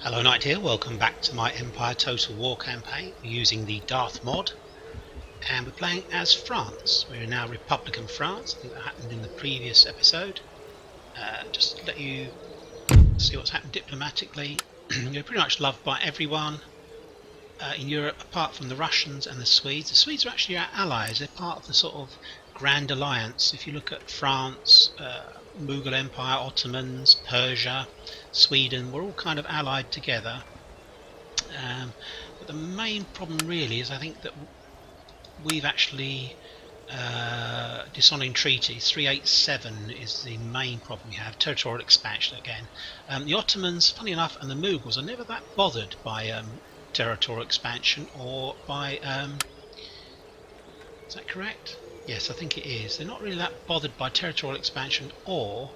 Hello Knight here, welcome back to my Empire Total War campaign. We're using the Darthmod and we're playing as France. We're now Republican France. I think that happened in the previous episode. Just to let you see what's happened diplomatically. We're pretty much loved by everyone in Europe apart from the Russians and the Swedes. The Swedes are actually our allies. They're part of the sort of Grand Alliance. If you look at France, Mughal Empire, Ottomans, Persia, Sweden, we're all kind of allied together. But the main problem really is I think that we've actually dishonoring treaties. 387 is the main problem we have. Territorial expansion again. The Ottomans, funny enough, and the Mughals are never that bothered by territorial expansion or by is that correct? Yes, I think it is. They're not really that bothered by territorial expansion or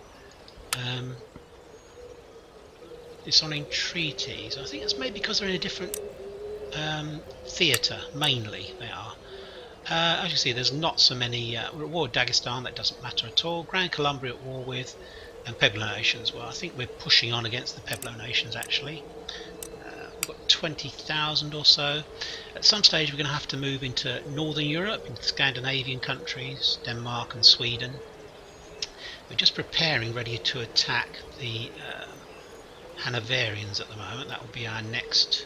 dishonoring treaties. I think that's maybe because they're in a different theatre, mainly they are. As you see, there's not so many. We're at war with Dagestan, that doesn't matter at all. Grand Columbria at war with, and Pueblo nations. Well, I think we're pushing on against the Pueblo nations actually. We've got 20,000 or so. At some stage, we're going to have to move into Northern Europe, into Scandinavian countries, Denmark and Sweden. We're just preparing, ready to attack the Hanoverians at the moment. That will be our next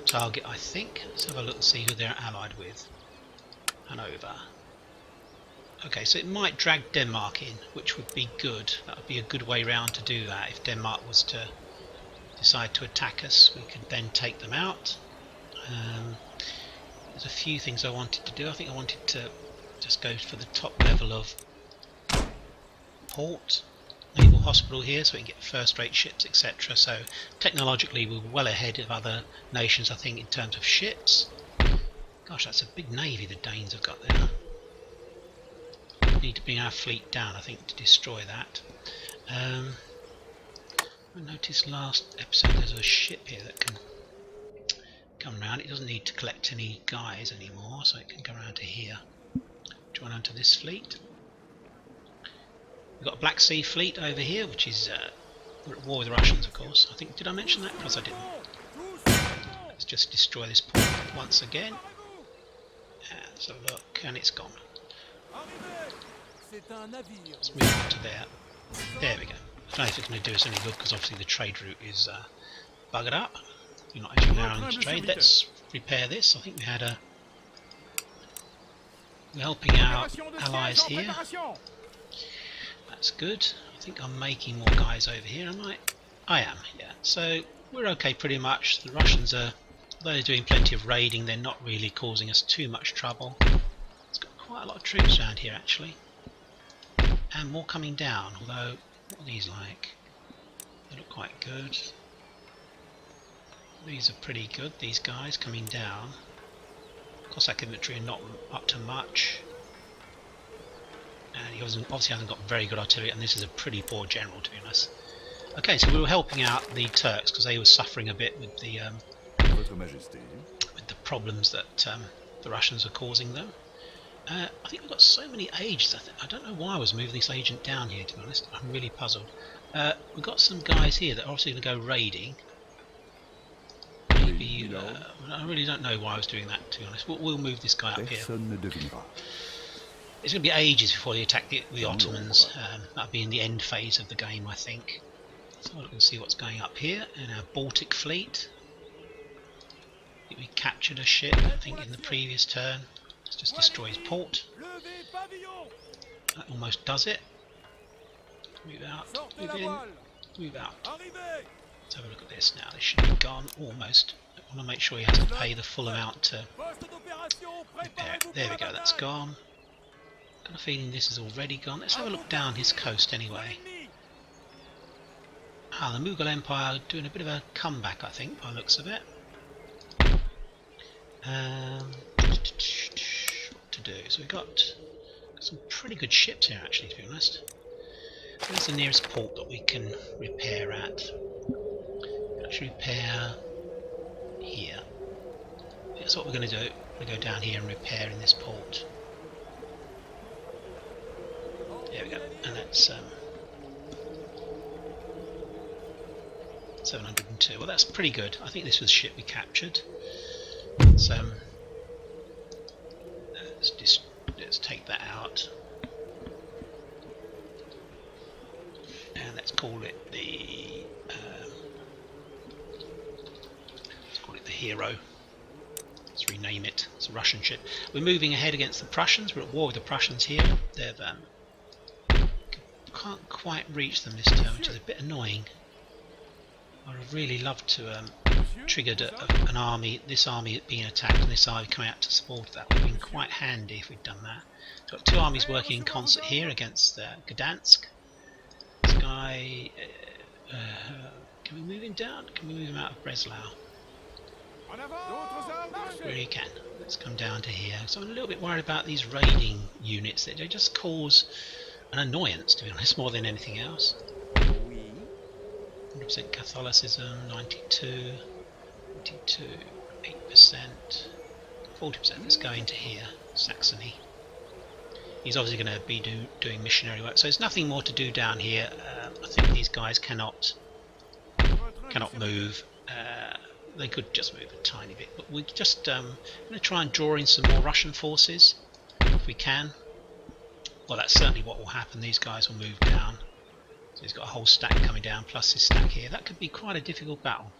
target, I think. Let's have a look and see who they're allied with. Hanover. Okay, so it might drag Denmark in, which would be good. That would be a good way round to do that. If Denmark was to decide to attack us, we could then take them out. There's a few things I wanted to do. I think I wanted to just go for the top level of port, naval hospital here, so we can get first-rate ships, etc. So technologically, we're well ahead of other nations, I think, in terms of ships. Gosh, that's a big navy the Danes have got there. We need to bring our fleet down, I think, to destroy that. I noticed last episode there's a ship here that can come around. It doesn't need to collect any guys anymore, so it can come around to here. Join onto this fleet. We've got a Black Sea fleet over here, which is we're at war with the Russians, of course. I think, did I mention that? Perhaps I didn't. Let's just destroy this port once again. Let's have a look, and it's gone. Let's move on to there. There we go. I don't know if it's going to do us any good because obviously the trade route is buggered up. We're not actually allowing to trade. Let's repair this. I think we had a. We're helping our allies here. That's good. I think I'm making more guys over here, am I? I am, yeah. So we're okay pretty much. The Russians are, although they're doing plenty of raiding, they're not really causing us too much trouble. It's got quite a lot of troops around here actually. And more coming down, although, what are these like? They look quite good. These are pretty good, these guys coming down. Cossack infantry are not up to much. And he obviously hasn't got very good artillery, and this is a pretty poor general, to be honest. Okay, so we were helping out the Turks because they were suffering a bit with the problems that the Russians are causing them. I think we've got so many ages. I don't know why I was moving this agent down here, to be honest. I'm really puzzled. We've got some guys here that are obviously going to go raiding. Maybe I really don't know why I was doing that, to be honest. We'll move this guy up here. It's going to be ages before they attack the Ottomans. That'll be in the end phase of the game, I think. So look and see what's going up here in our Baltic fleet. I think we captured a ship, I think, in the previous turn. Let's just destroy his port. That almost does it. Move out, move in, move out. Let's have a look at this now. This should be gone almost. I want to make sure he has to pay the full amount to repair it. There we go, that's gone. Got a feeling this is already gone. Let's have a look down his coast anyway. Ah, the Mughal Empire are doing a bit of a comeback, I think, by the looks of it. What to do? So we've got some pretty good ships here, actually, to be honest. Where's the nearest port that we can repair at? Actually, repair here. That's what we're going to do. We're going to go down here and repair in this port. There we go, and let's 702. Well, that's pretty good. I think this was the ship we captured. Let's take that out, and let's call it the Hero. Let's rename it. It's a Russian ship. We're moving ahead against the Prussians. We're at war with the Prussians here. They've can't quite reach them this turn, which is a bit annoying. I'd have really loved to triggered an army, this army being attacked, and this army coming out to support. That would have been quite handy if we'd done that. So we've got two armies working in concert here against Gdansk. This guy, can we move him down? Can we move him out of Breslau? Really can. Let's come down to here. So I'm a little bit worried about these raiding units. They just cause an annoyance, to be honest, more than anything else. 100% Catholicism, 92, 92, 8%, 40%. Let's go into here, Saxony. He's obviously going to be doing missionary work, so there's nothing more to do down here. I think these guys cannot move. They could just move a tiny bit, but we just going to try and draw in some more Russian forces if we can. Well, that's certainly what will happen. These guys will move down. So he's got a whole stack coming down, plus his stack here. That could be quite a difficult battle.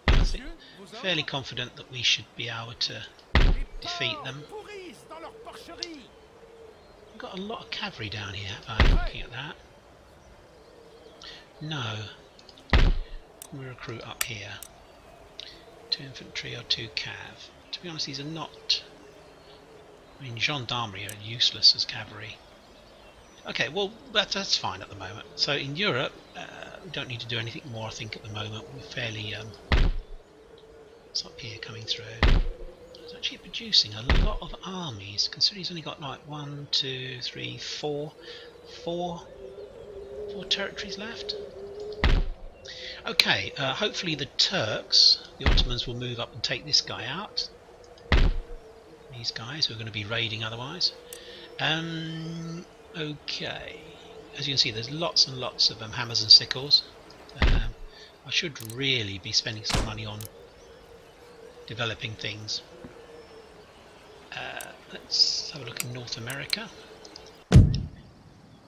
I think fairly confident that we should be able to defeat them. We've got a lot of cavalry down here. I'm looking at that. No. We recruit up here. 2 infantry or 2 cav. To be honest, these are not. I mean, gendarmerie are useless as cavalry. Okay, well, that's fine at the moment. So in Europe, we don't need to do anything more, I think, at the moment. We're fairly. What's up here coming through? It's actually producing a lot of armies, considering he's only got like 1, 2, 3, 4 territories left. Okay, hopefully the Turks, the Ottomans, will move up and take this guy out. These guys who are going to be raiding otherwise. Okay, as you can see, there's lots and lots of hammers and sickles. I should really be spending some money on developing things. Let's have a look in North America.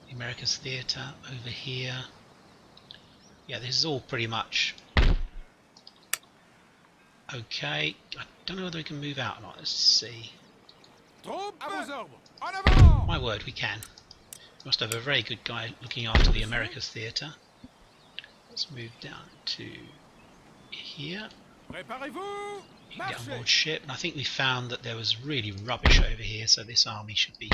America's theatre over here. Yeah, this is all pretty much okay. I don't know whether we can move out or not. Let's see. My word, we can. Must have a very good guy looking after the America's theatre. Let's move down to here. Get on board ship, and I think we found that there was really rubbish over here, so this army should be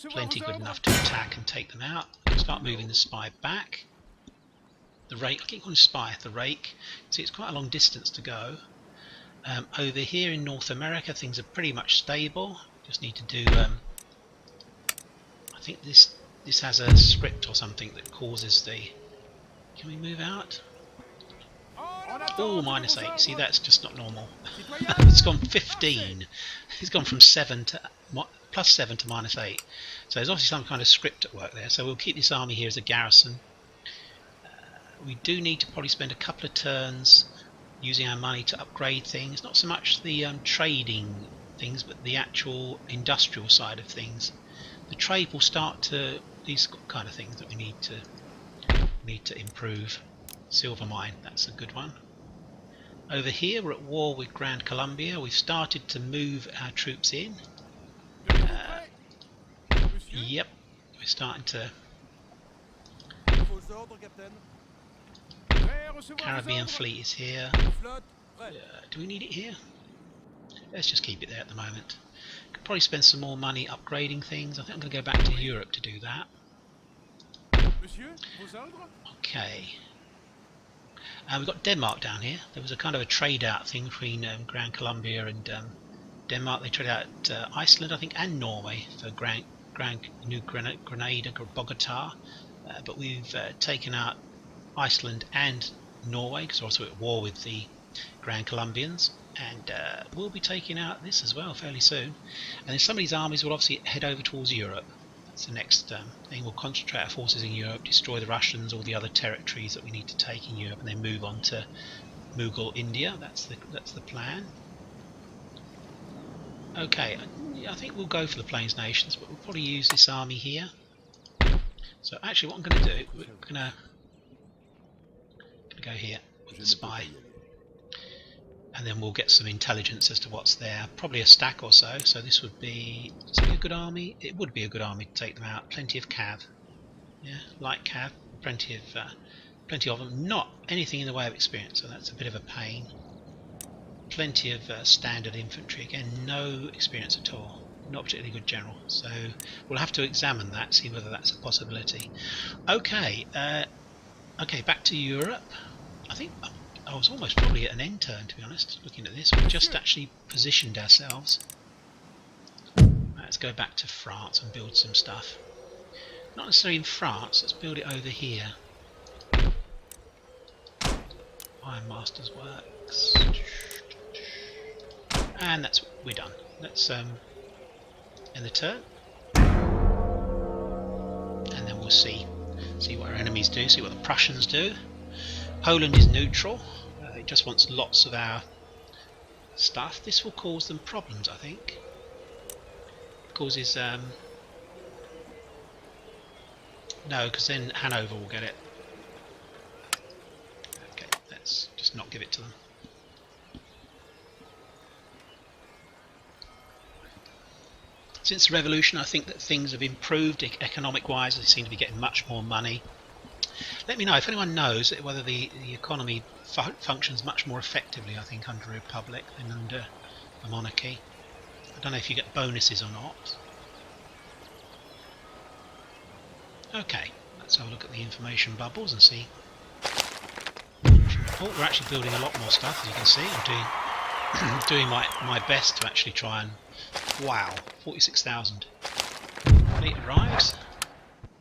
plenty good enough to attack and take them out. Start moving the spy back. The rake, I keep calling spy, the rake. See, it's quite a long distance to go. Over here in North America, things are pretty much stable. Just need to do. I think this has a script or something that causes the. Can we move out? Oh, -8. See, that's just not normal. It's gone 15. It's gone from 7 to +7 to -8. So there's obviously some kind of script at work there. So we'll keep this army here as a garrison. We do need to probably spend a couple of turns using our money to upgrade things. Not so much the trading things, but the actual industrial side of things. The trade will start to these kind of things that we need to improve. Silver mine, that's a good one. Over here we're at war with Grand Columbia. We've started to move our troops in. Yep, we're starting to. Caribbean fleet is here. Do we need it here? Let's just keep it there at the moment. Could probably spend some more money upgrading things. I think I'm going to go back to Europe to do that. Okay. We've got Denmark down here. There was a kind of a trade out thing between Grand Columbia and Denmark. They traded out Iceland, I think, and Norway for New Grenada, Bogota. But we've taken out Iceland and Norway because we're also at war with the Grand Colombians, and we'll be taking out this as well fairly soon. And then some of these armies will obviously head over towards Europe. That's the next thing. We'll concentrate our forces in Europe, destroy the Russians, all the other territories that we need to take in Europe, and then move on to Mughal India. That's the plan. Okay, I think we'll go for the Plains Nations, but we'll probably use this army here. So actually what I'm going to do, we're going to go here with the spy. And then we'll get some intelligence as to what's there. Probably a stack or so. So this would be a good army. It would be a good army to take them out. Plenty of cav. Yeah, light cav. Plenty of them. Not anything in the way of experience, so that's a bit of a pain. Plenty of standard infantry. Again, no experience at all. Not particularly good general. So we'll have to examine that, see whether that's a possibility. Okay, okay, back to Europe. I think I was almost probably at an end turn, to be honest, looking at this. We've just actually positioned ourselves. Let's go back to France and build some stuff. Not necessarily in France, let's build it over here. Ironmaster's Works. And we're done. Let's end the turn. And then we'll see what our enemies do, see what the Prussians do. Poland is neutral. It just wants lots of our stuff. This will cause them problems, I think. It causes no, because then Hanover will get it. Okay, let's just not give it to them. Since the revolution, I think that things have improved economic-wise. They seem to be getting much more money. Let me know if anyone knows whether the economy functions much more effectively, I think, under a republic than under a monarchy. I don't know if you get bonuses or not. Okay, let's have a look at the information bubbles and see. Oh, we're actually building a lot more stuff, as you can see. I'm doing my best to actually try and... Wow, 46,000. Fleet arrives.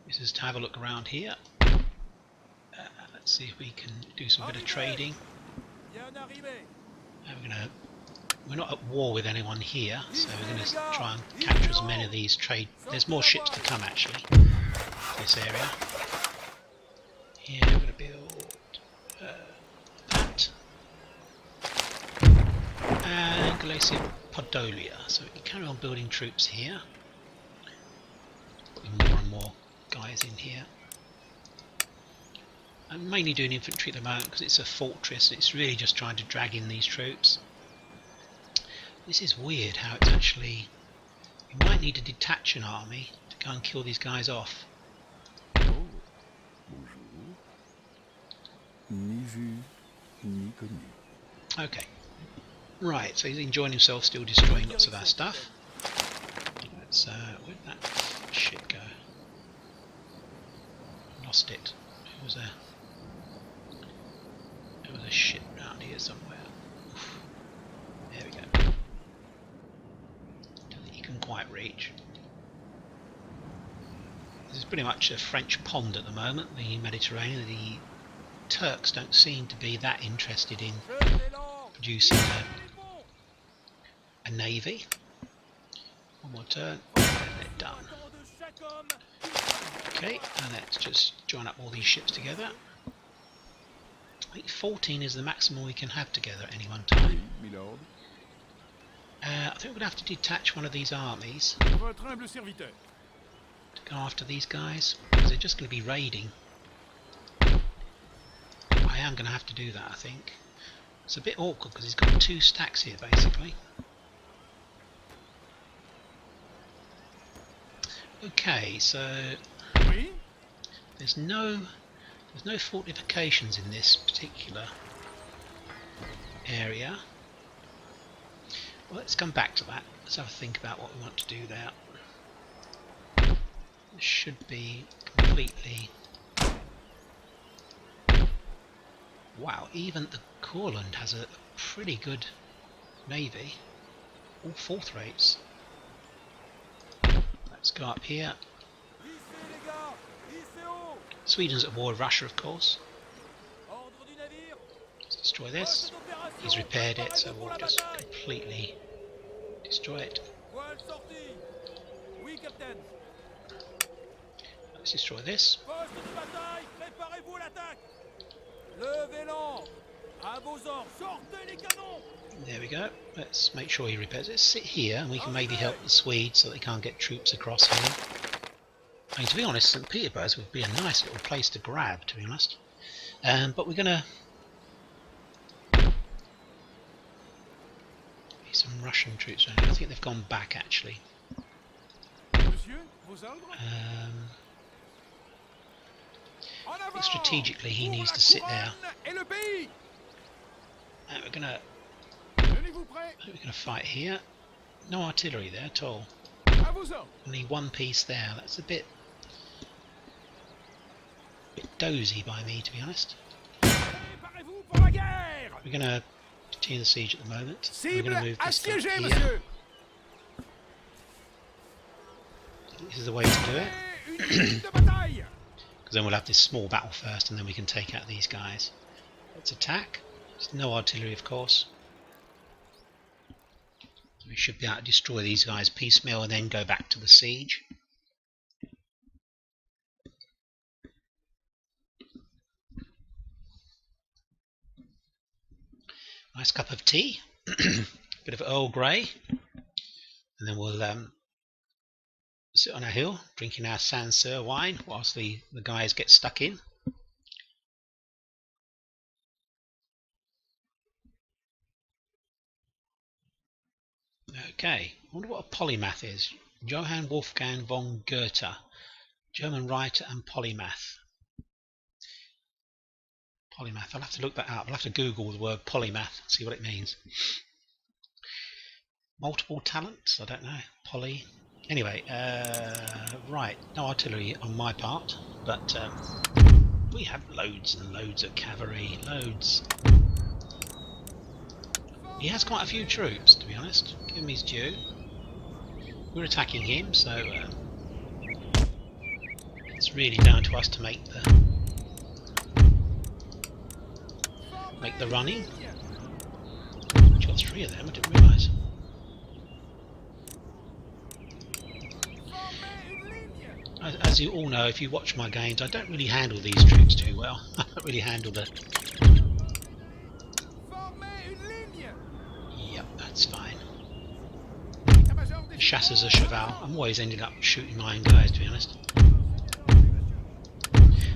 This is to have a look around here. Let's see if we can do some bit of trading. We're not at war with anyone here, so we're going to try and capture as many of these trade. There's more ships to come actually. This area. Here we're going to build that. And Galicia Podolia. So we can carry on building troops here. Putting more and more guys in here. I'm mainly doing infantry at the moment because it's a fortress. It's really just trying to drag in these troops. This is weird how it's actually... You might need to detach an army to go and kill these guys off. Okay. Right, so he's enjoying himself, still destroying lots of our stuff. Let's, where'd that shit go? Lost it. It was a ship around here somewhere. Oof. There we go. Don't think you can quite reach. This is pretty much a French pond at the moment, the Mediterranean. The Turks don't seem to be that interested in producing a navy. One more turn, and they're done. Okay, and let's just join up all these ships together. I think 14 is the maximum we can have together at any one time. I think we're going to have to detach one of these armies to go after these guys, because they're just going to be raiding. I am going to have to do that, I think. It's a bit awkward because he's got 2 stacks here basically. Okay, so there's no fortifications in this particular area. Well, let's come back to that. Let's have a think about what we want to do there. This should be completely... Wow, even the Courland has a pretty good navy. All 4th rates. Let's go up here. Sweden's at war with Russia, of course. Let's destroy this. He's repaired it, so we'll just completely destroy it. Let's destroy this. There we go. Let's make sure he repairs it. Let's sit here and we can maybe help the Swedes so they can't get troops across here. I mean, to be honest, St. Petersburg would be a nice little place to grab, to be honest. But we're going to... some Russian troops around here. I think they've gone back, actually. I think strategically he needs to sit there. And we're going to fight here. No artillery there at all. Only one piece there. That's a bit dozy by me, to be honest. We're going to continue the siege at the moment. We're going to move this down here. This is the way to do it. Because then we'll have this small battle first and then we can take out these guys. Let's attack. There's no artillery, of course. So we should be able to destroy these guys piecemeal and then go back to the siege. Nice cup of tea. Bit of Earl Grey. And then we'll sit on a hill drinking our Sancerre wine whilst the guys get stuck in. Okay, I wonder what a polymath is. Johann Wolfgang von Goethe, German writer and polymath. Polymath, I'll have to look that up. I'll have to Google the word polymath and see what it means. Multiple talents? I don't know. Poly. Anyway, right, no artillery on my part, but we have loads and loads of cavalry, loads. He has quite a few troops, to be honest. Give him his due. We're attacking him, so it's really down to us to make the running. I've got 3 of them, I didn't realise. As you all know, if you watch my games, I don't really handle these troops too well. I don't really handle the... Yep, that's fine. The chasseurs à cheval. I'm always ending up shooting my own guys, to be honest.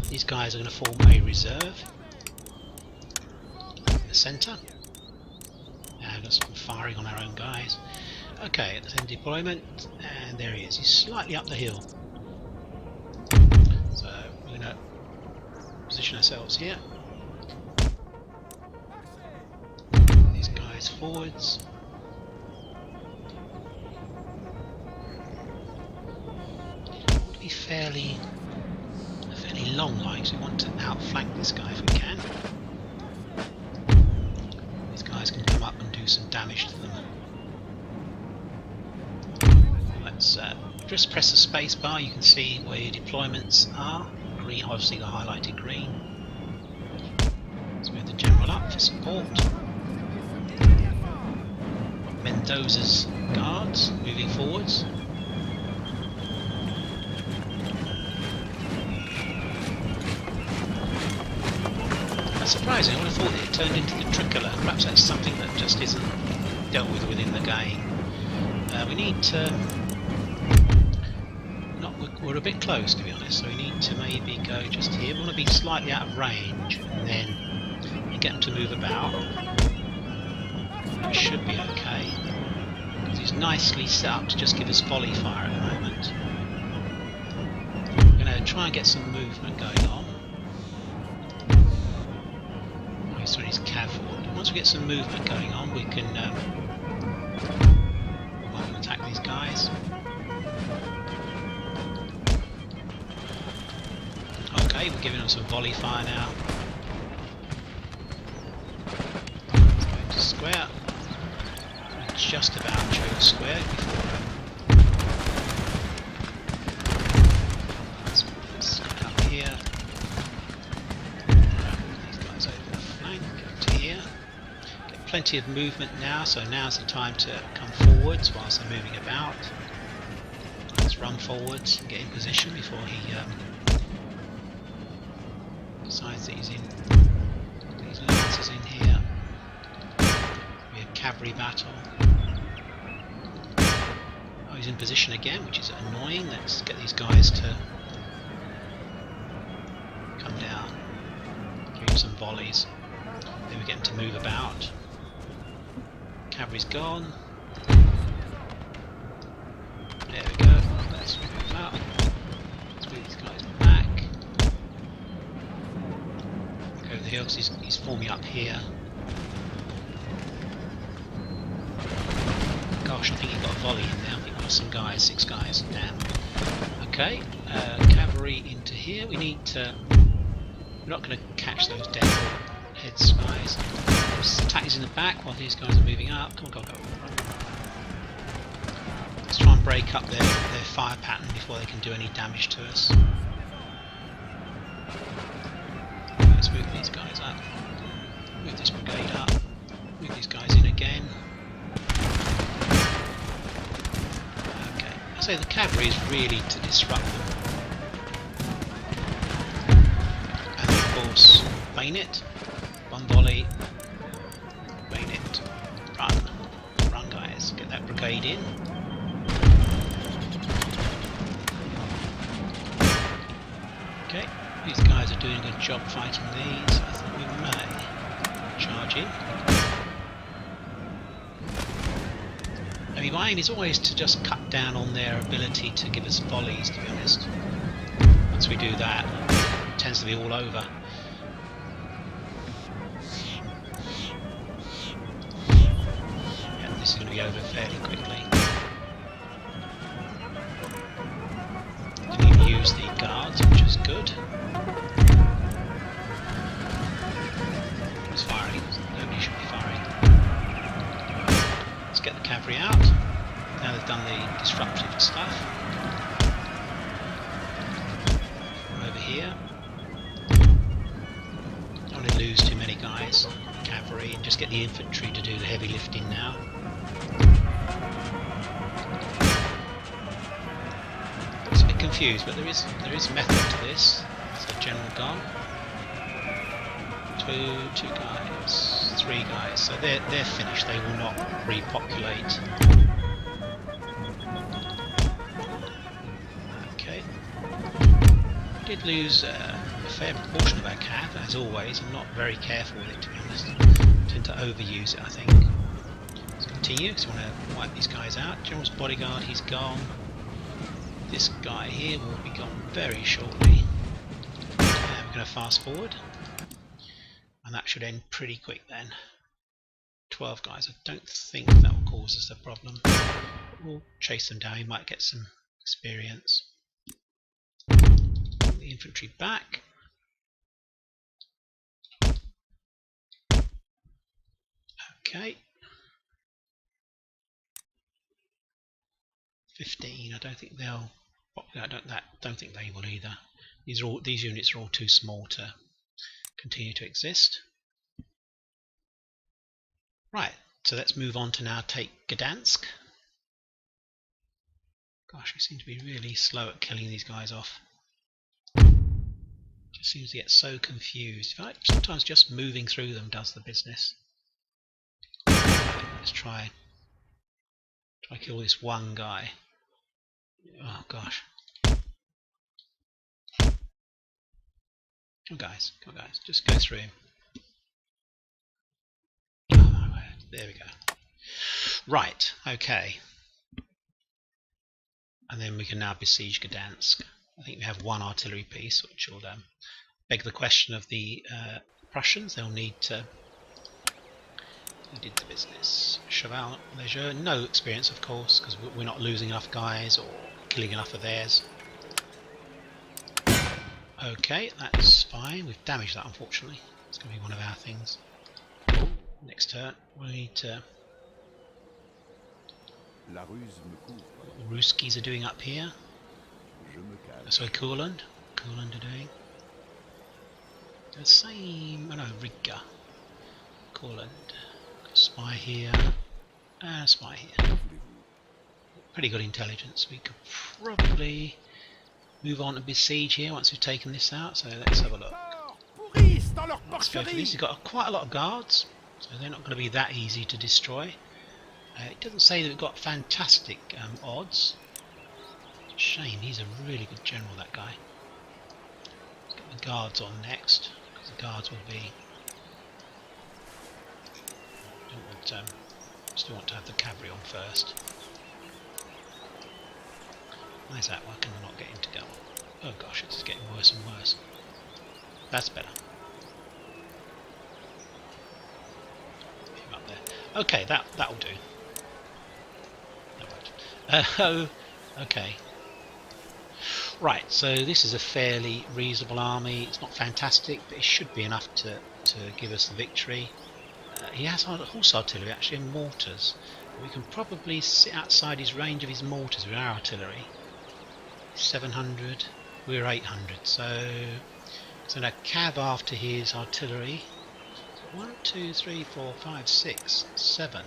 These guys are going to form a reserve. The centre. And we've got some firing on our own guys. Okay, let's end deployment. And there he is. He's slightly up the hill. So we're going to position ourselves here. These guys forwards. To be fairly long line, so we want to outflank this guy if we can. These guys can come up and do some damage to them. Let's just press the space bar. You can see where your deployments are. Green, obviously the highlighted green. Let's move the general up for support. Mendoza's guards moving forwards. That's surprising. I would have thought it turned into the tricolour. Perhaps that's something that just isn't dealt with within the game. We need to... We're a bit close, to be honest, so we need to maybe go just here. We want to be slightly out of range, and then get them to move about. That should be okay, because he's nicely set up to just give us volley fire at the moment. We're going to try and get some movement going on. Oh, he's throwing his cav forward. Once we get some movement going on, we can attack these guys. Okay, we're giving them some volley fire now. Going to square. We just about chose square before. Let's come up here. These guys over the flank, up to here. Get plenty of movement now, so now's the time to come forwards whilst they're moving about. Let's run forwards and get in position before he Decides that he's in. These lancers in here. Be a cavalry battle. Oh, he's in position again, which is annoying. Let's get these guys to come down. Give him some volleys. Then we get him to move about. Cavalry's gone. There we go. Let's move up. Let's move these guys back. Go over the hills. He's forming up here. Gosh, I think he got a volley in there. I think we've got some guys, 6 guys. Damn. Okay, cavalry into here. We need to. We're not going to catch those dead heads, guys. Attack is in the back while these guys are moving up. Come on, go, go. Let's try and break up their fire pattern before they can do any damage to us. Let's move these guys up. Move this brigade up. Move these guys in again. Okay, I say the cavalry is really to disrupt them. And of course, bayonet, one volley, bayonet, run guys, get that brigade in. Okay, these guys are doing a good job fighting these. I think we may charge in. I mean, my aim is always to just cut down on their ability to give us volleys, to be honest. Once we do that, it tends to be all over. Yeah, this is going to be over fairly quickly. Didn't even use the guards, which is good. It's firing. Nobody should be firing. Let's get the cavalry out. Now they've done the disruptive stuff. From over here. Don't want to lose too many guys. Cavalry, and just get the infantry to do the heavy lifting now. It's a bit confused, but there is a method to this. It's a general gone. Two guys, 3 guys. So they're finished. They will not repopulate. Okay. Did lose a fair proportion of our cav, as always. I'm not very careful with it, to be honest. Tend to overuse it, I think. Let's continue, because we want to wipe these guys out. General's bodyguard, he's gone. This guy here will be gone very shortly. We're going to fast forward. And that should end pretty quick then. 12 guys. I don't think that will cause us a problem. We'll chase them down. We might get some experience. Put the infantry back. Okay. 15. I don't think they'll. I don't think they will either. These units are all too small to continue to exist. Right, so let's move on to now take Gdansk. Gosh, we seem to be really slow at killing these guys off. Just seems to get so confused. Sometimes just moving through them does the business. Right, let's try kill this one guy. Oh gosh. Come on guys, just go through him. Oh, there we go. Right, okay. And then we can now besiege Gdansk. I think we have 1 artillery piece, which will beg the question of the Prussians. They'll need to. Who did the business? Cheval Leger. No experience, of course, because we're not losing enough guys or killing enough of theirs. Okay, that's fine. We've damaged that, unfortunately. It's going to be one of our things. Next turn, we need to. What the Ruskies are doing up here. Sorry, Courland are doing. The same. Oh no, Riga. Courland. Spy here. And a spy here. Pretty good intelligence. We could probably move on to besiege here once we've taken this out, so let's have a look. Let's go for this. He's got quite a lot of guards, so they're not going to be that easy to destroy. It doesn't say that we've got fantastic odds. Shame, he's a really good general, that guy. Let's get the guards on next, because the guards will be... still want to have the cavalry on first. Why is that? Why can I not get him to go on? Oh gosh, it's getting worse and worse. That's better. Get him up there. Okay, that'll do. That won't. Okay. Right, so this is a fairly reasonable army. It's not fantastic, but it should be enough to give us the victory. He has horse artillery actually and mortars. We can probably sit outside his range of his mortars with our artillery. 700, we're 800, so now cav after his artillery. 1, 2, 3, 4, 5, 6, 7.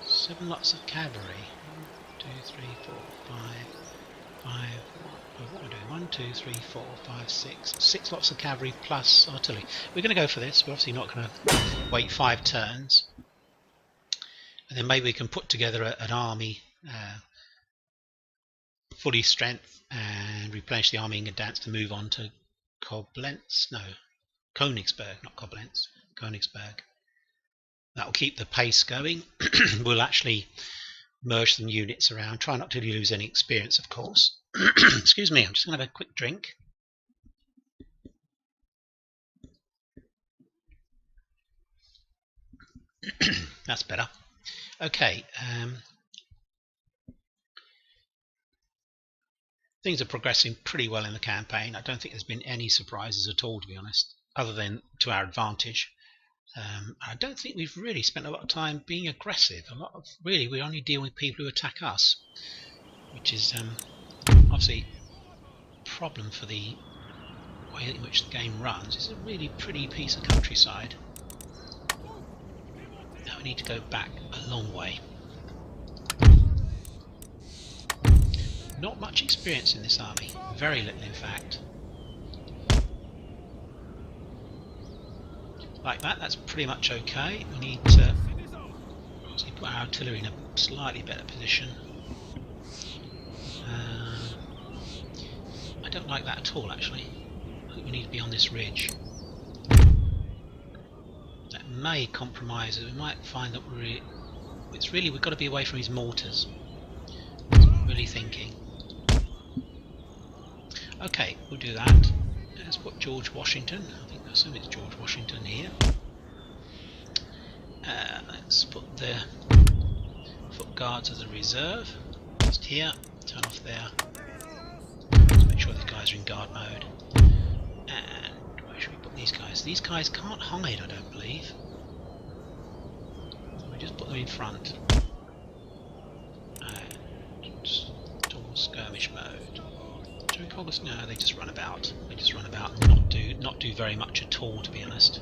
7 lots of cavalry. 1, 2, 3, 4, 5. What are we doing? 1, 2, 3, 4, 5, 6. 6 lots of cavalry plus artillery. We're going to go for this. We're obviously not going to wait 5 turns. And then maybe we can put together an army fully strength and replenish the army in Gdansk to move on to Koblenz. No, Königsberg, not Koblenz. Königsberg. That will keep the pace going. We'll actually merge some units around. Try not to lose any experience, of course. Excuse me, I'm just going to have a quick drink. That's better. Okay. Things are progressing pretty well in the campaign. I don't think there's been any surprises at all, to be honest, other than to our advantage. I don't think we've really spent a lot of time being aggressive. Really, we only deal with people who attack us, which is obviously a problem for the way in which the game runs. It's a really pretty piece of countryside. Now we need to go back a long way. Not much experience in this army, very little in fact. Like that, that's pretty much okay. We need to obviously put our artillery in a slightly better position. I don't like that at all actually. I think we need to be on this ridge. That may compromise us. We might find that we've got to be away from his mortars. That's what I'm really thinking. Okay, we'll do that. Let's put George Washington. I assume it's George Washington here. Let's put the foot guards as a reserve. Just here. Turn off there. Let's make sure these guys are in guard mode. And where should we put these guys? These guys can't hide, I don't believe. So we just put them in front. And store skirmish mode. No, they just run about. They just run about and not do very much at all, to be honest.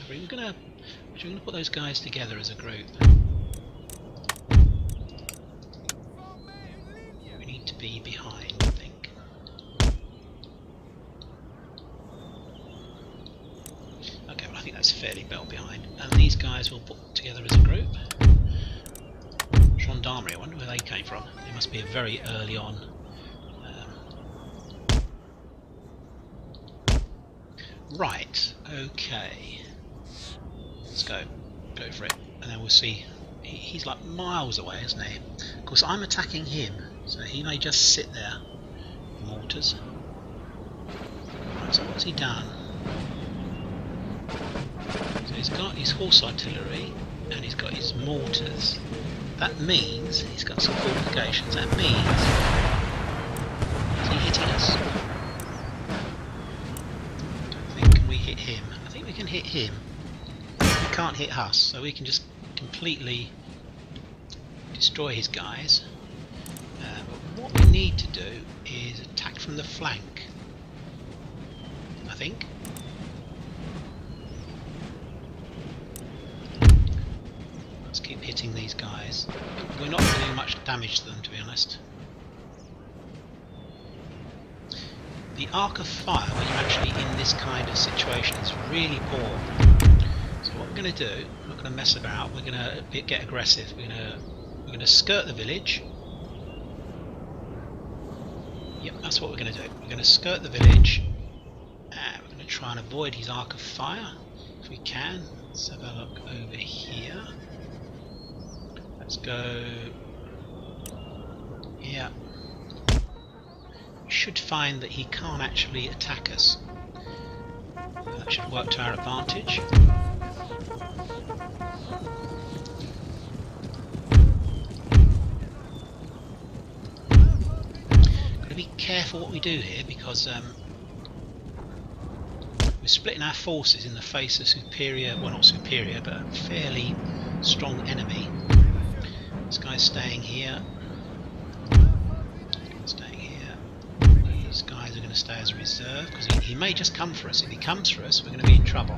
We're gonna put those guys together as a group. We need to be behind, I think. Okay, well I think that's fairly well behind. And these guys will put together as a group. Gendarmerie, I wonder where they came from. They must be a very early on. Right, okay. Let's go for it. And then we'll see. He's like miles away, isn't he? Of course, I'm attacking him, so he may just sit there. Mortars. Right, so what's he done? So he's got his horse artillery, and he's got his mortars. That means he's got some fortifications. That means is he hitting us? I don't think. Can we hit him? I think we can hit him. He can't hit us, so we can just completely destroy his guys. But what we need to do is attack from the flank. I think. Keep hitting these guys. We're not doing much damage to them, to be honest. the arc of fire when you're actually in this kind of situation is really poor. So what we're going to do, we're not going to mess about. We're going to get aggressive. We're going to skirt the village. Yep, that's what we're going to do. We're going to skirt the village, and we're going to try and avoid his arc of fire if we can. Let's have a look over here. Let's go. Yeah. We should find that he can't actually attack us. That should work to our advantage. Got to be careful what we do here because we're splitting our forces in the face of superior, well not superior, but a fairly strong enemy. This guy's staying here. These guys are going to stay as a reserve because he may just come for us. If he comes for us, we're going to be in trouble.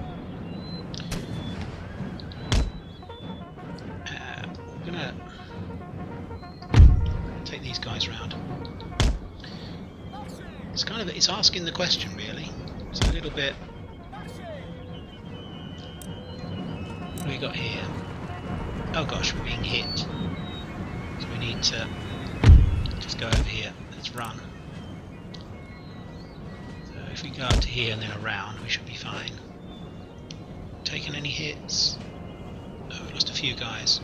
We're going to take these guys round. It's asking the question really. It's a little bit. What do we got here? Oh gosh, we're being hit. So we need to just go over here. Let's run. If we go up to here and then around, we should be fine. Taking any hits? Oh, we lost a few guys.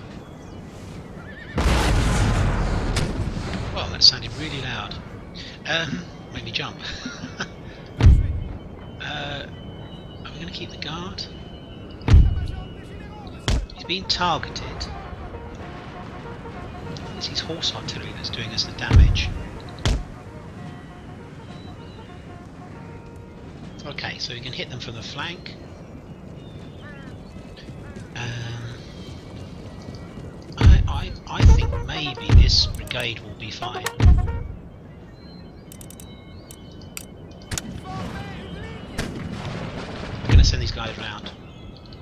Well, that sounded really loud. Made me jump. Are we going to keep the guard? He's being targeted. It's his horse artillery that's doing us the damage. Okay, so we can hit them from the flank. I think maybe this brigade will be fine. We're going to send these guys round.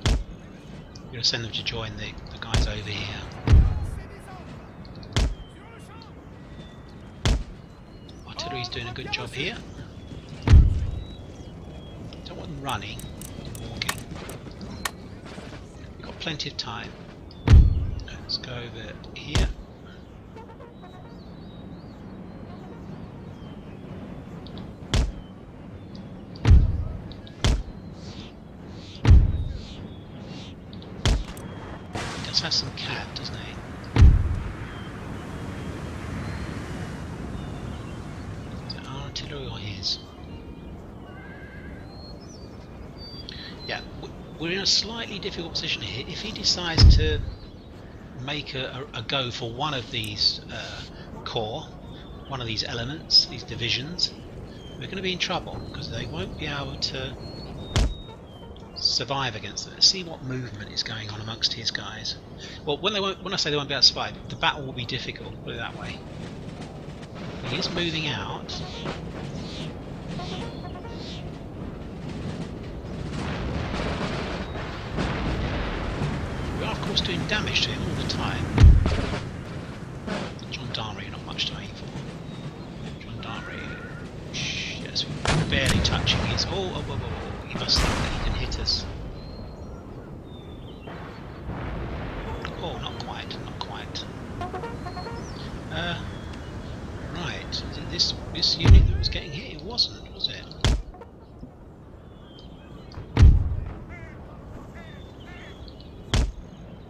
We're going to send them to join the guys over here. Artillery's doing a good job here. Don't want them running, walking. We've got plenty of time. Let's go over here. He does have some cav, doesn't he? Is it our artillery or his? Yeah, we're in a slightly difficult position here. If he decides to make a go for one of these corps, one of these elements, these divisions, we're going to be in trouble because they won't be able to survive against it. Let's see what movement is going on amongst his guys. Well, when I say they won't be able to survive, the battle will be difficult, put it that way. He is moving out. We are of course doing damage to him all the time. Gendarmerie, not much to aim for. Gendarmerie, yes, we're barely touching his. Oh, he must think that he can hit us. Oh, not quite, not quite. Right, is it this unit that was getting hit? It wasn't, was it?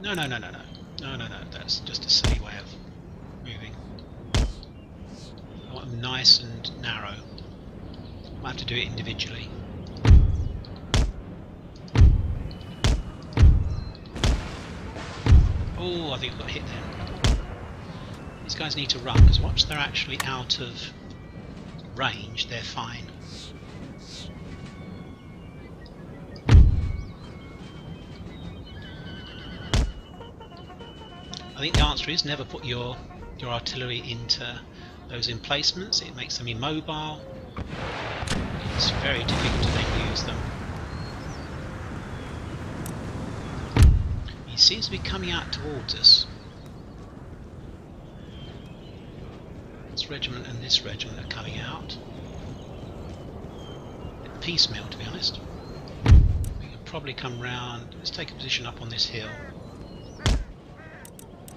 No. That's just a silly way of moving. I want them nice and narrow. Might have to do it individually. Oh, I think I got hit then. These guys need to run because once they're actually out of range, they're fine. I think the answer is never put your artillery into those emplacements. It makes them immobile. It's very difficult to then use them. He seems to be coming out towards us. This regiment and this regiment are coming out. piecemeal, to be honest. We can probably come round. Let's take a position up on this hill.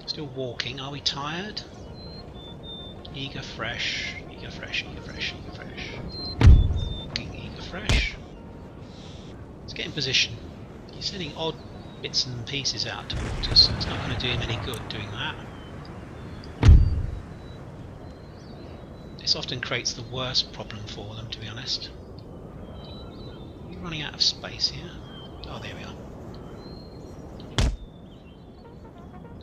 Still walking. Are we tired? Eager, fresh, eager, fresh, eager, fresh, eager, fresh. Walking, eager, fresh. Let's get in position. He's sending odd bits and pieces out towards us, so it's not going to do him any good doing that. This often creates the worst problem for them, to be honest. Are we running out of space here? Oh, there we are.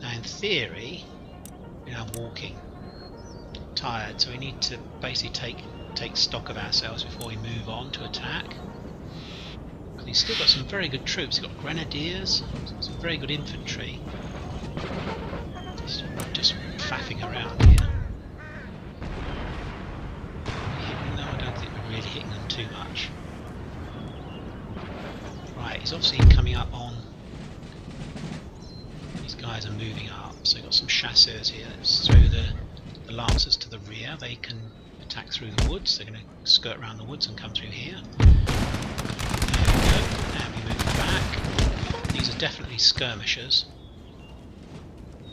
Now, in theory, we're now walking. Tired, so we need to basically take stock of ourselves before we move on to attack. He's still got some very good troops. He's got grenadiers, some very good infantry. Just faffing around here. No, I don't think we're really hitting them too much. Right, he's obviously coming up on. These guys are moving up, so we've got some chasseurs here. Let's throw the lancers to the rear. They can attack through the woods. They're going to skirt around the woods and come through here. Now we move back. These are definitely skirmishers.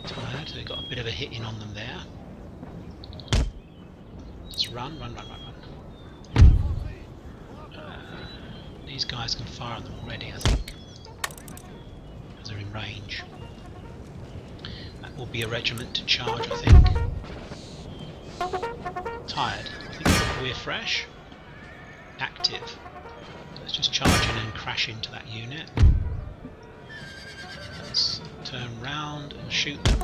Tired, they've got a bit of a hit in on them there. Just run, run, run, run, run. These guys can fire at them already, I think, as they're in range. That will be a regiment to charge, I think. Tired. I think we're fresh. Active. Let's just charge in and crash into that unit. Let's turn round and shoot them.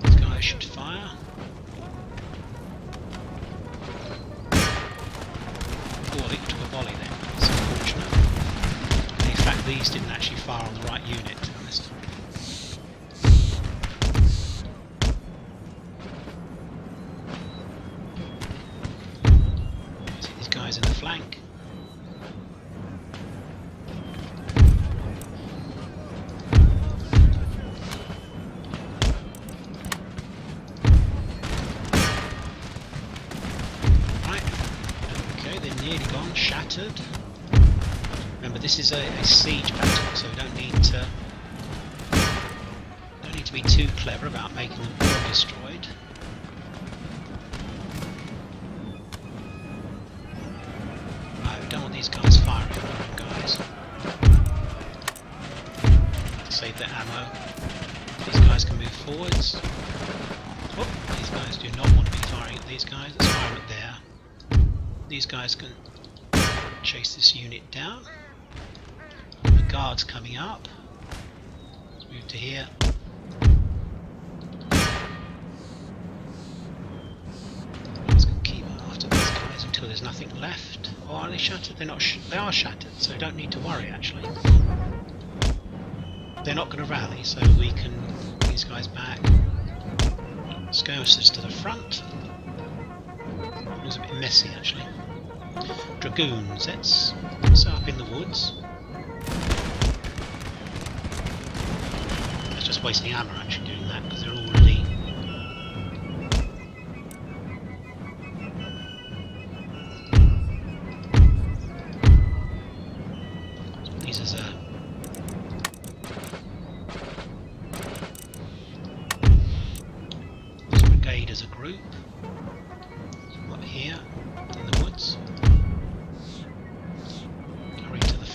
These guys should fire. Oh, they took a volley then. That's unfortunate. And in fact, these didn't actually fire on the right unit, to be honest. See these guys in the flank. Shattered. Remember, this is a siege battle, so we don't need to be too clever about making them all destroyed. Right, we don't want these guys firing on them, guys. Save their ammo. These guys can move forwards. Oh, these guys do not want to be firing at these guys. Let's fire at there. These guys can chase this unit down. The guard's coming up. Let's move to here. Let's keep after these guys until there's nothing left. Or are they shattered? They're not. They are shattered, so we don't need to worry. Actually, they're not going to rally, so we can bring these guys back. Skirmishers to the front. It was a bit messy, actually. Dragoons, let's set up in the woods. It's just wasting ammo actually doing that because they're already. These as a. This brigade as a group. So what here in the woods.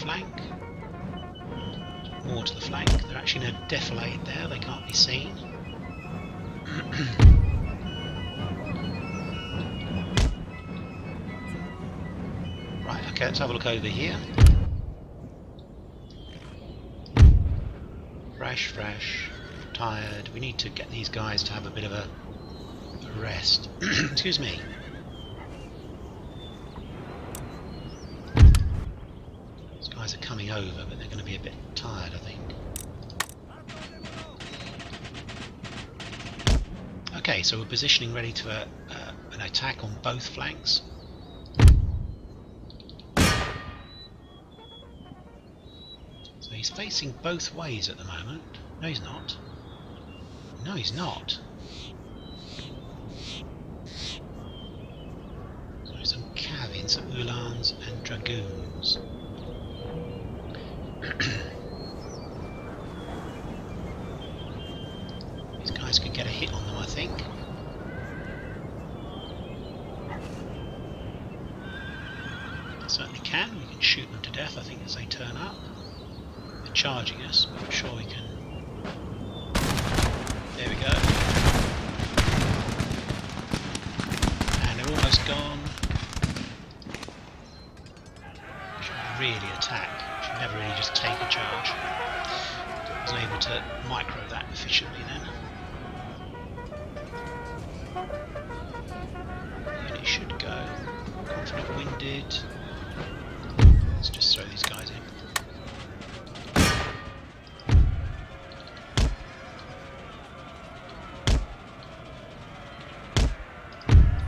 Flank. More to the flank. They're actually in a defilade there, they can't be seen. Right, okay, let's have a look over here. Fresh, fresh, tired. We need to get these guys to have a bit of a rest. Excuse me. Are coming over, but they're going to be a bit tired, I think. Okay, so we're positioning ready to an attack on both flanks. So he's facing both ways at the moment. No, he's not. No, he's not. So some cav in in some uhlans and dragoons. These guys could get a hit on them, I think. Certainly can. We can shoot them to death, I think, as they turn up. They're charging us, but I'm sure we can. There we go. And they're almost gone. Should really attack. Should never really just take a charge. I was able to micro that efficiently then. And it should go. Confident winded. Let's just throw these guys in.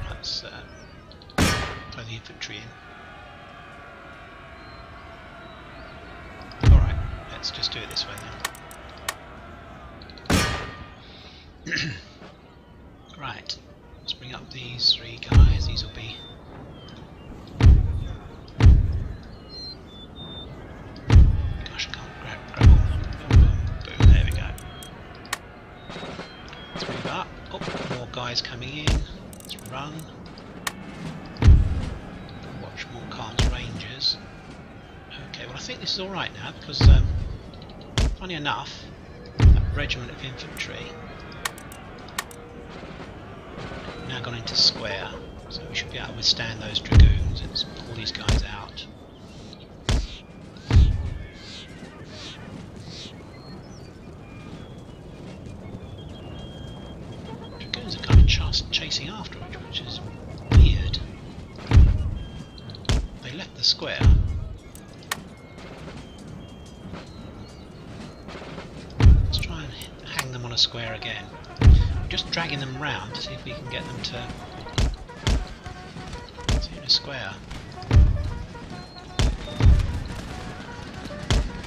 Let's throw the infantry in. Alright, let's just do it this way then. Right, let's bring up these three guys. These will be coming in. Let's run. Watch more Khan's Rangers. Okay, well I think this is alright now because, funny enough, that regiment of infantry now gone into square, so we should be able to withstand those dragoons. Let's pull these guys out. Chasing after it, which is weird. They left the square. Let's try and hang them on a square again. We're just dragging them round to see if we can get them to see in a square.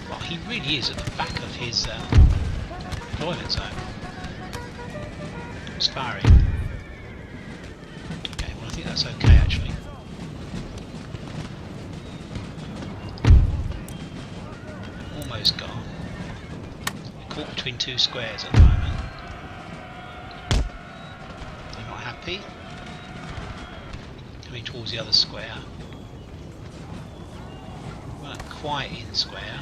Well, he really is at the back of his deployment zone. He's firing. I think that's okay actually. Almost gone. We're caught between two squares at the moment. They're not happy. Coming towards the other square. We're not quite in square.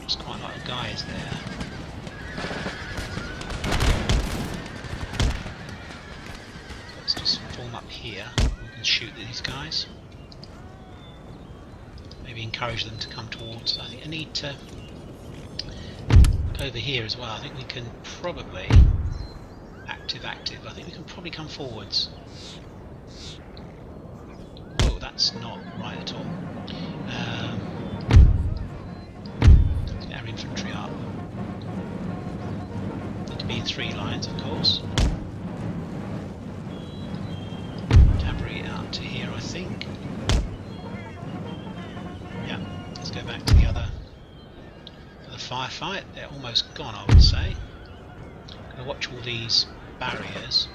There's quite a lot of guys there. Up here, we can shoot these guys. Maybe encourage them to come towards. I think I need to look over here as well. I think we can probably active. I think we can probably come forwards. Oh, that's not right at all. Let's get our infantry up. Need to be in three lines, of course. Out to here, I think. Yeah, let's go back to the other firefight. They're almost gone, I would say. I'm gonna watch all these barriers.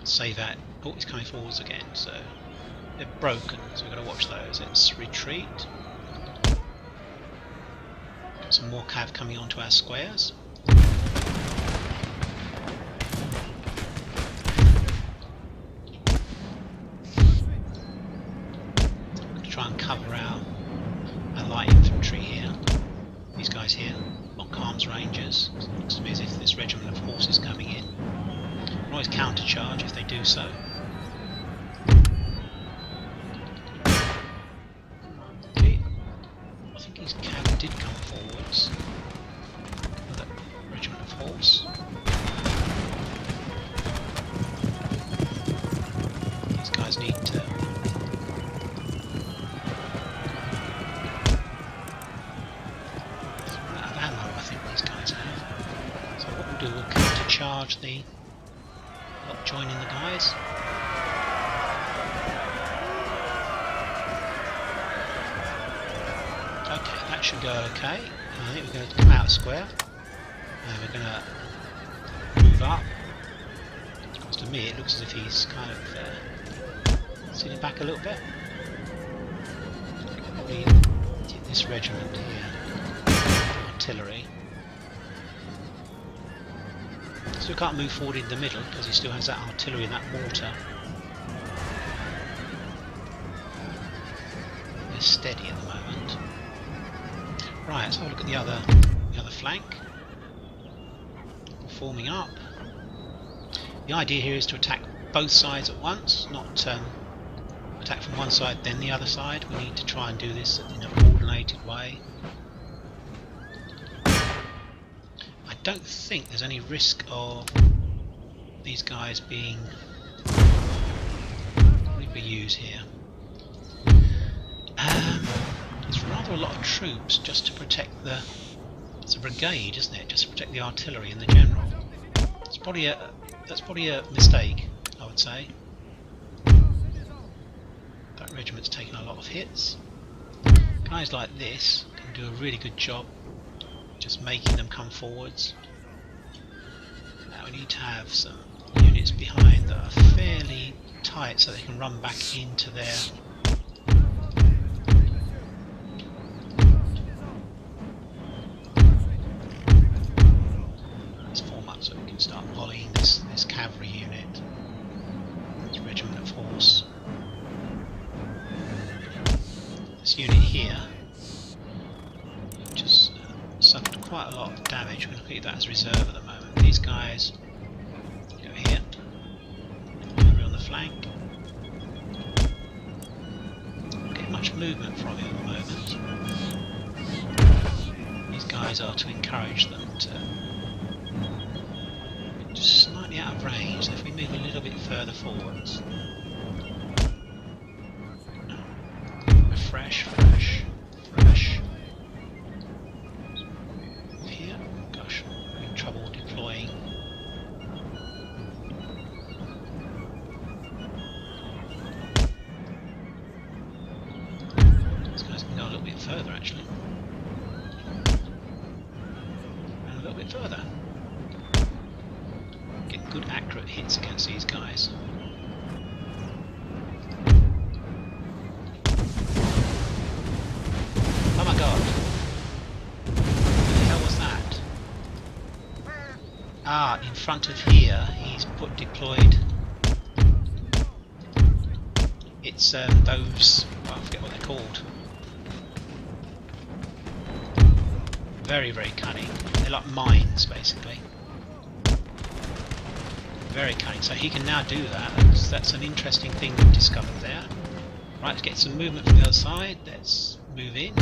Save that. Oh, he's coming forwards again, so they're broken, so we've got to watch those. Let's retreat. Got some more cav coming onto our squares. Try and cover our light infantry here. These guys here, not Khan's Rangers. It looks to me as if this regiment of horses coming in. You can always countercharge if they do so. Okay, I think his cav did come forwards. Another regiment of horse. These guys need to. We'll counter-charge the lot joining the guys. Okay, that should go okay. I think we're going to come out of square and we're going to move up. It's a me it looks as if he's kind of sitting back a little bit. Probably this regiment here, artillery. Still can't move forward in the middle because he still has that artillery and that mortar. They're steady at the moment. Right, let's have a look at the other flank. Forming up. The idea here is to attack both sides at once, not attack from one side then the other side. We need to try and do this in a coordinated way. I don't think there's any risk of these guys being used here. It's rather a lot of troops just to protect the... It's a brigade, isn't it? Just to protect the artillery and the general. It's probably that's probably a mistake, I would say. That regiment's taken a lot of hits. Guys like this can do a really good job just making them come forwards. Now we need to have some units behind that are fairly tight so they can run back into their... Let's form up so we can start volleying this cavalry unit, this regiment of horse. This unit here just suffered quite a lot of damage. We're looking at that as reserve at the moment. These guys go here, over on the flank. Don't get much movement from it at the moment. These guys are to encourage them to just slightly out of range. So if we move a little bit further forwards, fresh. Here, gosh, I'm having trouble deploying. These guys can go a little bit further actually. And a little bit further. Get good accurate hits against these guys. Oh my god. What the hell was that? Ah, in front of here he's deployed. It's those, well, I forget what they're called. Very, very cunning. They're like mines basically. Very cunning. So he can now do that. That's an interesting thing we've discovered there. Right, let's get some movement from the other side. Let's move in.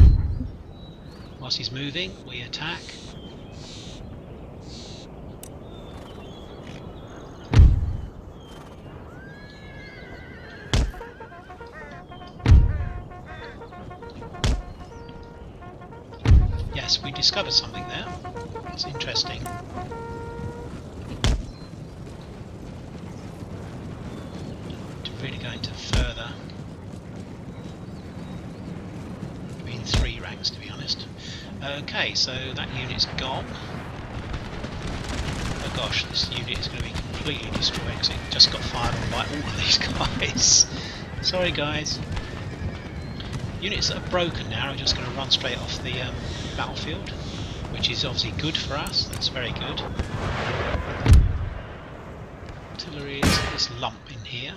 Whilst he's moving, we attack. Yes, we discovered something there. It's interesting. To really go into further. Between 3 ranks, to be honest. Okay, so that unit's gone. Oh gosh, this unit is going to be completely destroyed because it just got fired on by all of these guys. Sorry guys. Units that are broken now are just going to run straight off the battlefield, which is obviously good for us. That's very good. Artillery is this lump in here.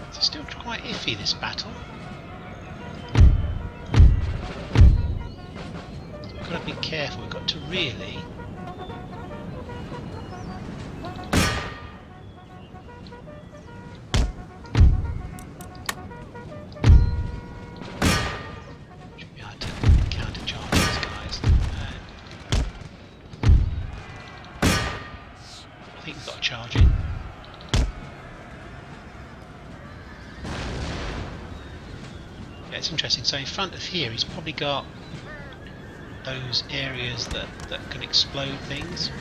It's still quite iffy, this battle. We've got to be careful. We've got to really charging. Yeah, it's interesting. So in front of here he's probably got those areas that can explode things.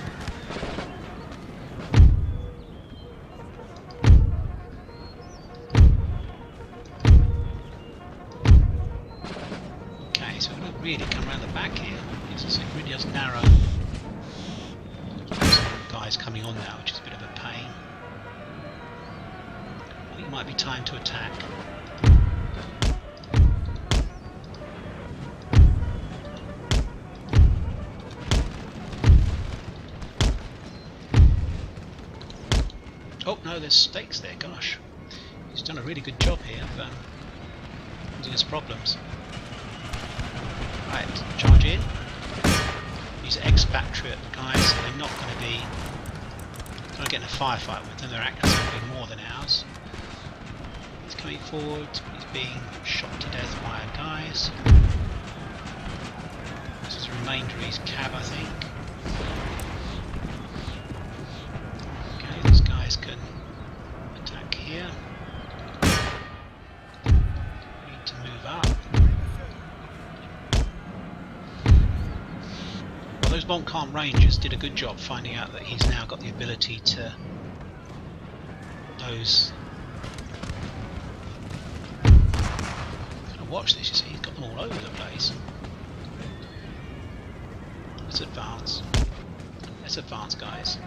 Okay, so we're going to really come around the back here. It really does narrow. guys coming on now, which is a bit of a pain. I think it might be time to attack. Oh no, there's stakes there, gosh. He's done a really good job here of causing us problems. Right, charge in. These are expatriate guys, so they're not going to be get in a firefight with them. Their accuracy will be more than ours. He's coming forward, he's being shot to death by our guys. This is the remainder of his cab, I think. Okay, these guys can attack here. We need to move up. Well, those Montcalm Rangers did a good job finding out that he's now got the ability to those. Gotta watch this, you see, he's got them all over the place. Let's advance. Let's advance, guys.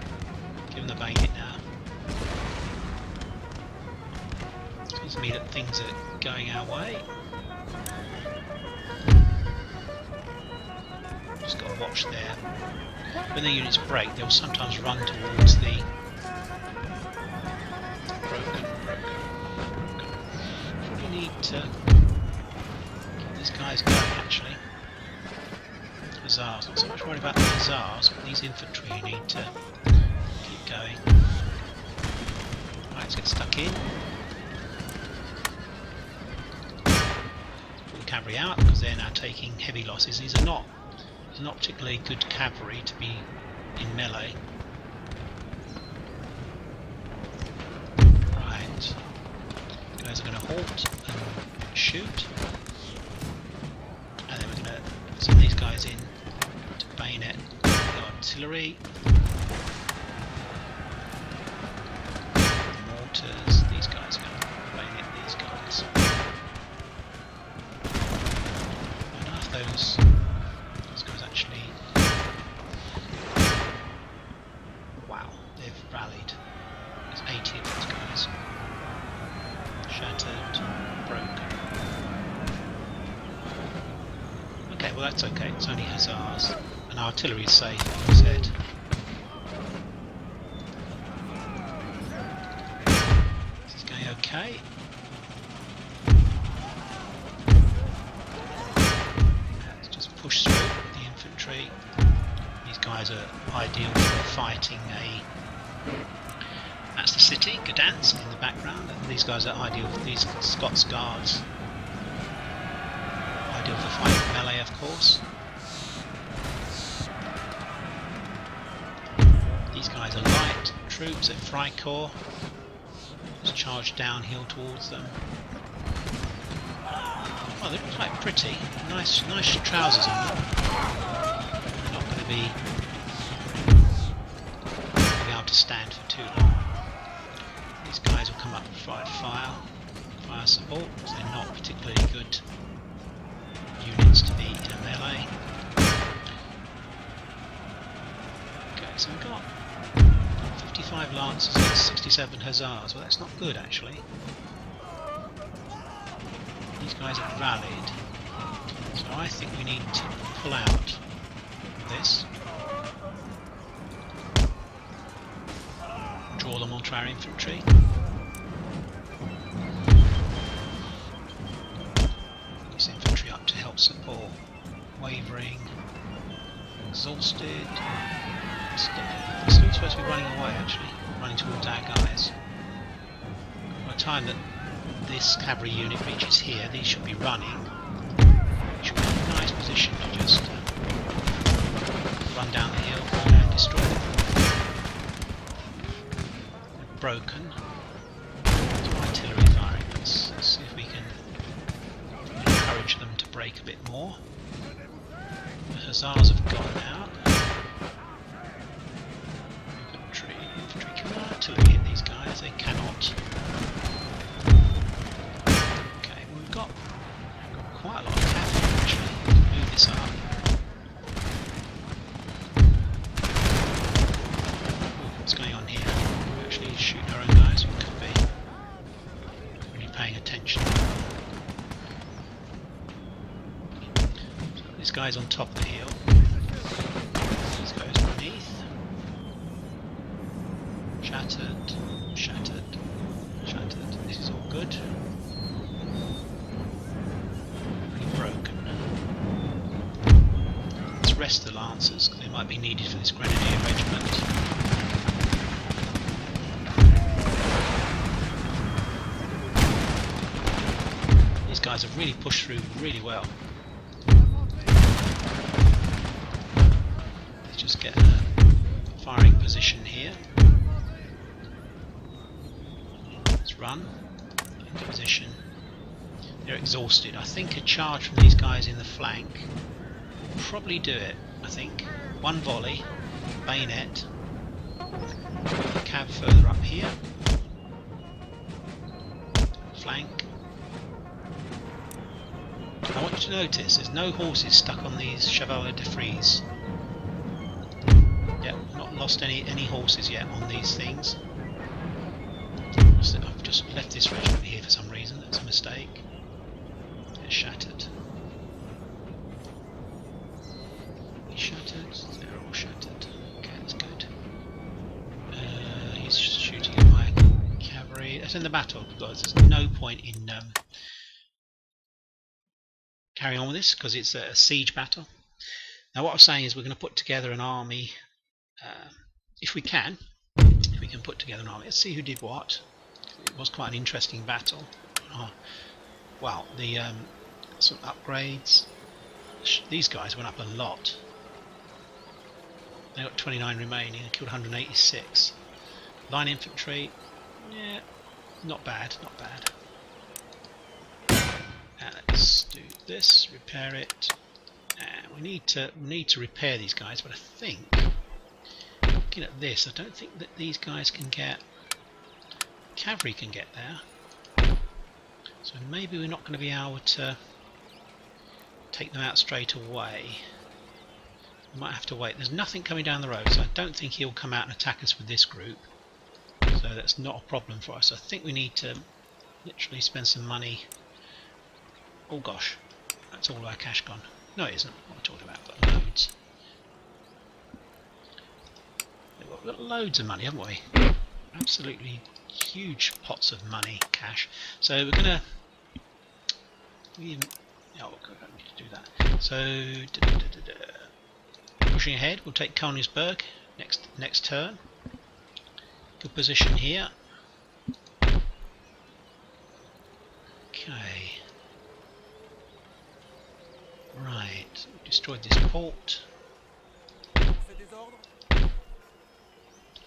Give him the bayonet now. Seems to me that things are going our way. Just got to watch there. When the units break, they'll sometimes run towards the broken. Probably need to keep these guys going, actually. Hussars, not so much worried about the Hussars, but these infantry you need to keep going. Right, let's get stuck in. Pull the cavalry out because they're now taking heavy losses. These are not particularly good cavalry to be in melee. Right, guys are going to halt and shoot, and then we're going to send these guys in to bayonet the artillery, the mortars. These guys are going to bayonet these guys. I don't know if those guys actually. Wow, they've rallied. There's 80 of those guys. Shattered, broken. Okay, well that's okay, it's only Hussars. And artillery is safe, like I said. This is going okay. Let's just push through the infantry. These guys are ideal for fighting that's the city, Gdansk in the background, and these guys are ideal for these Scots Guards. Ideal for fighting melee, of course. These guys are light troops at Freikorps. Just charge downhill towards them. Oh, they look quite pretty. Nice trousers on them. They're not going to be able to stand for too long. These guys will come up and provide fire support. They're not particularly good units to be in a melee. Okay, so we've got 55 Lancers and 67 Hussars. Well, that's not good actually. These guys have rallied, so I think we need to pull out of this. Draw them onto our infantry. This infantry up to help support. Wavering, exhausted. They're still supposed to be running away actually, running towards our guys. By the time that this cavalry unit reaches here, these should be running. Should be in a nice position to just run down the hill and destroy them. They're broken. Some artillery firing. Let's see if we can encourage them to break a bit more. The Hussars have gone out. Infantry can artillery hit these guys. They cannot. We've got quite a lot of cavalry actually. Move this up. guy's on top of the hill. These guys beneath. Shattered, shattered, shattered. This is all good. Pretty broken. Let's rest the Lancers, because they might be needed for this Grenadier regiment. These guys have really pushed through really well. Let's just get a firing position here. Let's run into position. They're exhausted. I think a charge from these guys in the flank will probably do it. I think one volley, bayonet, the cav further up here, flank. I want you to notice there's no horses stuck on these Chevalier de Frise. Yep, not lost any horses yet on these things. I've just left this regiment here for some reason. That's a mistake. It's shattered. Shattered. They're all shattered. Okay, that's good. He's shooting at my cavalry. That's in the battle because there's no point in carrying on with this because it's a siege battle. Now, what I'm saying is we're going to put together an army if we can. If we can put together an army. Let's see who did what. It was quite an interesting battle. Well, the some upgrades. These guys went up a lot. They got 29 remaining and killed 186. Line infantry, yeah, not bad, not bad. Let's do this, repair it. We need to repair these guys, but I think, looking at this, I don't think that these guys can get. Cavalry can get there, so maybe we're not going to be able to take them out straight away. We might have to wait. There's nothing coming down the road, so I don't think he'll come out and attack us with this group. So that's not a problem for us. I think we need to literally spend some money. Oh gosh, that's all our cash gone. No, it isn't. What am I talking about? We've got loads. We've got loads of money, haven't we? Absolutely huge pots of money, cash. So we're gonna. Oh, we don't need to do that. So pushing ahead, we'll take Königsberg next turn. Good position here. Okay. Right, we destroyed this port. Okay,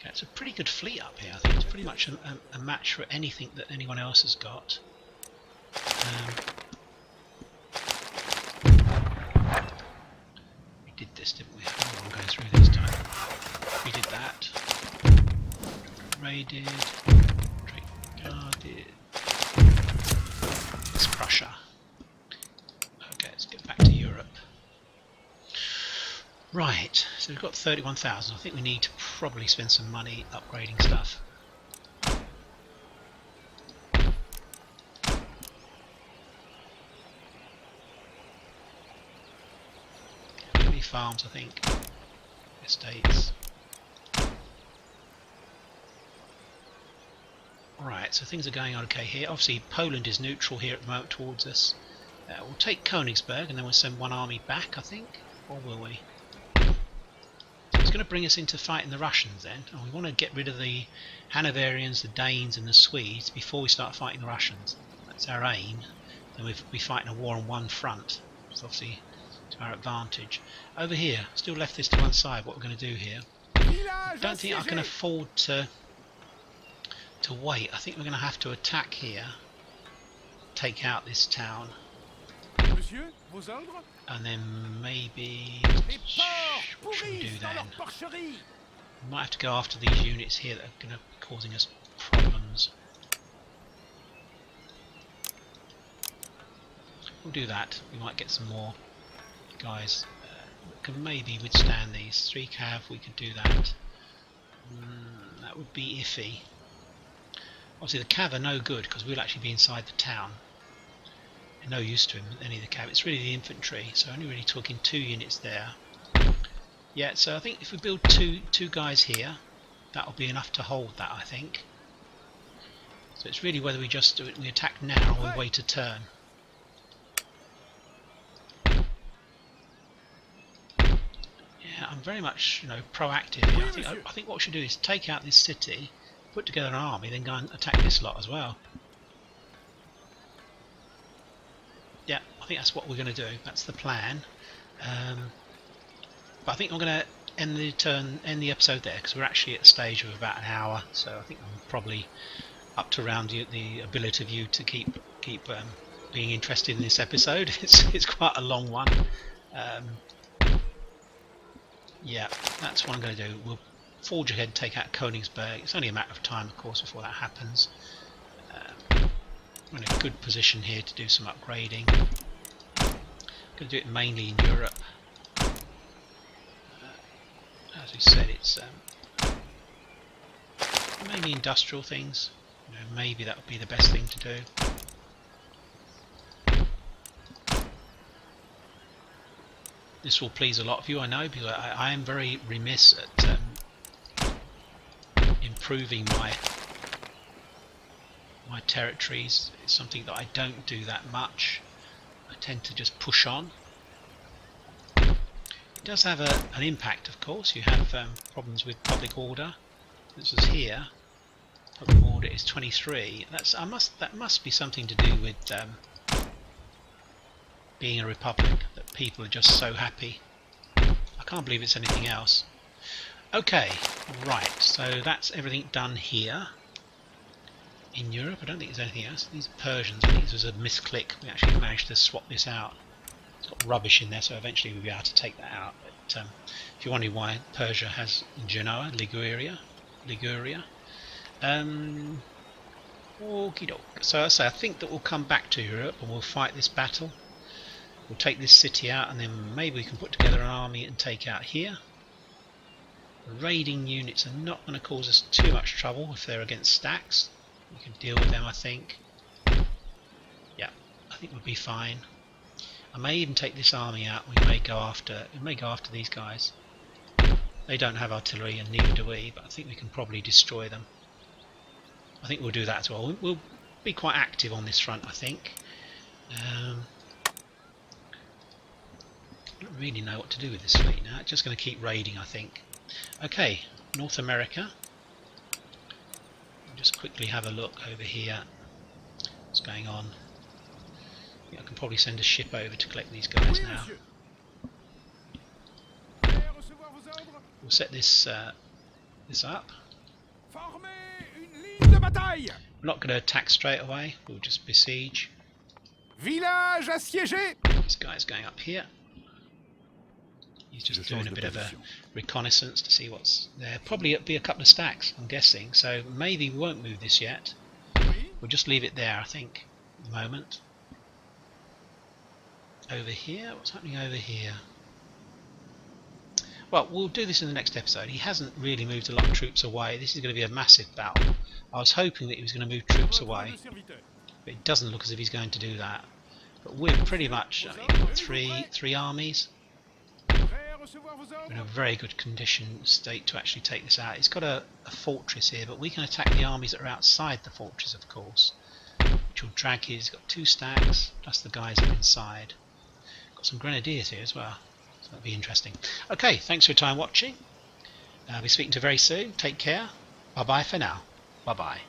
it's a pretty good fleet up here. I think it's pretty much a match for anything that anyone else has got. We did this, didn't we? Oh, I'm going through this time. We did that. Raided. Guarded. It's Prussia. Okay, let's get back to Europe. Right, so we've got 31,000. I think we need to probably spend some money upgrading stuff. Maybe farms, I think. Estates. Right, so things are going on okay here. Obviously, Poland is neutral here at the moment towards us. We'll take Königsberg and then we'll send one army back, I think. Or will we? It's going to bring us into fighting the Russians then. And we want to get rid of the Hanoverians, the Danes and the Swedes before we start fighting the Russians. That's our aim. Then we'll be fighting a war on one front. It's obviously to our advantage. Over here, still left this to one side. What we're going to do here. I don't think I can afford to wait. I think we're going to have to attack here. Take out this town. And then maybe what should we do then? We might have to go after these units here that are going to be causing us problems. We'll do that. We might get some more guys that can maybe withstand these. 3 cav, we could do that. That would be iffy. Obviously the cav are no good because we'll actually be inside the town. no use to him, any of the cav. It's really the infantry, so only really talking 2 units there. Yeah, so I think if we build two guys here, that'll be enough to hold that, I think. So it's really whether we just we attack now or we wait a turn. Yeah, I'm very much, you know, proactive here. I think what we should do is take out this city, put together an army, then go and attack this lot as well. Yeah, I think that's what we're going to do. That's the plan. But I think I'm going to end the episode there, because we're actually at the stage of about an hour. So I think I'm probably up to around the ability of you to keep being interested in this episode. It's quite a long one. Yeah, that's what I'm going to do. We'll forge ahead, take out Königsberg. It's only a matter of time, of course, before that happens. We're in a good position here to do some upgrading. I'm going to do it mainly in Europe. As we said, it's mainly industrial things. You know, maybe that would be the best thing to do. This will please a lot of you, I know, because I am very remiss at improving my territories. It's something that I don't do that much. I tend to just push on. It does have an impact, of course. You have problems with public order. This is here. Public order is 23. That must be something to do with being a republic, that people are just so happy. I can't believe it's anything else. Okay, right, so that's everything done here in Europe. I don't think there's anything else. These are Persians. I think this was a misclick. We actually managed to swap this out. It's got rubbish in there, so eventually we'll be able to take that out. But if you're wondering why Persia has Genoa, Liguria. Okie doke. So I think that we'll come back to Europe and we'll fight this battle. We'll take this city out, and then maybe we can put together an army and take out here. The raiding units are not going to cause us too much trouble if they're against stacks. We can deal with them, I think. Yeah, I think we'll be fine. I may even take this army out. We may go after these guys. They don't have artillery, and neither do we, but I think we can probably destroy them. I think we'll do that as well. We'll be quite active on this front, I think. I don't really know what to do with this fleet now. It's just going to keep raiding, I think. Okay, North America. I'll just quickly have a look over here. What's going on? Yeah, I can probably send a ship over to collect these guys now. We'll set this up. We're not going to attack straight away. We'll just besiege. Village assiégé. This guy's going up here. He's just doing a bit of a reconnaissance to see what's there. Probably it'll be a couple of stacks, I'm guessing. So maybe we won't move this yet. We'll just leave it there, I think, at the moment. Over here, what's happening over here? Well, we'll do this in the next episode. He hasn't really moved a lot of troops away. This is going to be a massive battle. I was hoping that he was going to move troops away, but it doesn't look as if he's going to do that. But we're pretty much, I think, we've got three armies. We're in a very good state to actually take this out. It's got a fortress here, but we can attack the armies that are outside the fortress, of course, which will drag his. He's got 2 stacks, plus the guys that are inside. Got some grenadiers here as well, so that'll be interesting. Okay, thanks for your time watching. I'll be speaking to you very soon. Take care. Bye bye for now. Bye bye.